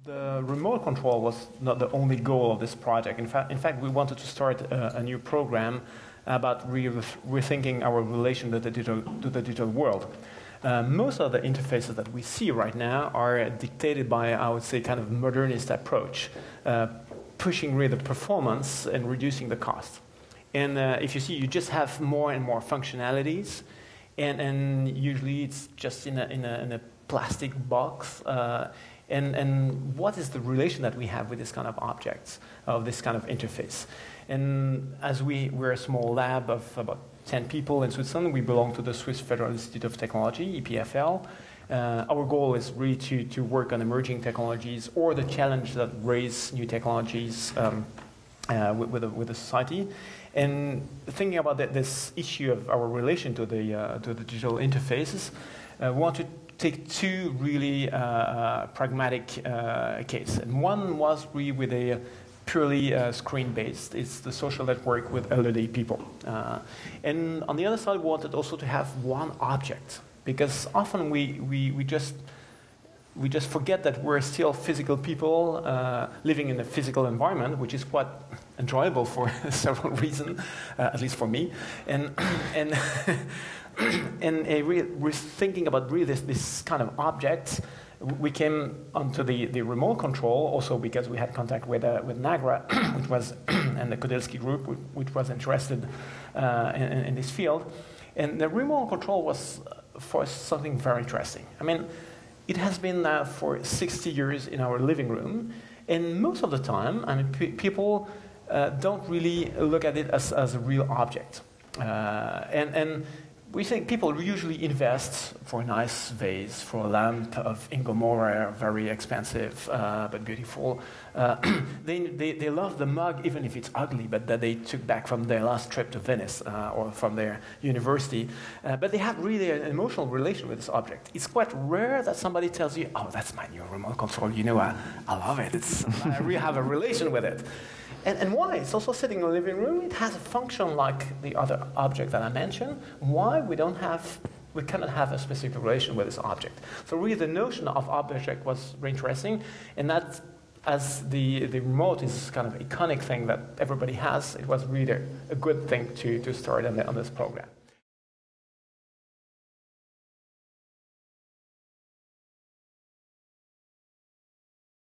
The remote control was not the only goal of this project. In fact, we wanted to start a new program about rethinking our relation to the digital world. Most of the interfaces that we see right now are dictated by, I would say, kind of modernist approach, pushing really the performance and reducing the cost. And if you see, you just have more and more functionalities, and usually it's just in a plastic box. And what is the relation that we have with this kind of objects, of this kind of interface? And as we're a small lab of about 10 people in Switzerland, we belong to the Swiss Federal Institute of Technology, EPFL. Our goal is really to work on emerging technologies or the challenge that raise new technologies with the society. And thinking about this issue of our relation to the digital interfaces, we want to take two really pragmatic cases. And one was really with a purely screen-based. It's the social network with elderly people. And on the other side, we wanted also to have one object, because often we just forget that we're still physical people living in a physical environment, which is quite enjoyable for several reasons, at least for me. And we're thinking about really this kind of objects. We came onto the remote control also because we had contact with NAGRA, which was and the Kodelsky group, which was interested in this field. And the remote control was for us something very interesting. I mean, it has been now for 60 years in our living room, and most of the time, I mean, people don't really look at it as a real object. And we think people usually invest for a nice vase, for a lamp of Ingomora, very expensive but beautiful. They love the mug even if it's ugly, but that they took back from their last trip to Venice or from their university. But they have really an emotional relation with this object. It's quite rare that somebody tells you, "Oh, that's my new remote control. You know, I love it. I really have a relation with it." And why? It's also sitting in the living room. It has a function like the other object that I mentioned. Why we cannot have a specific relation with this object? So really the notion of object was very interesting, and that as the remote is kind of iconic thing that everybody has, it was really a good thing to start on this program.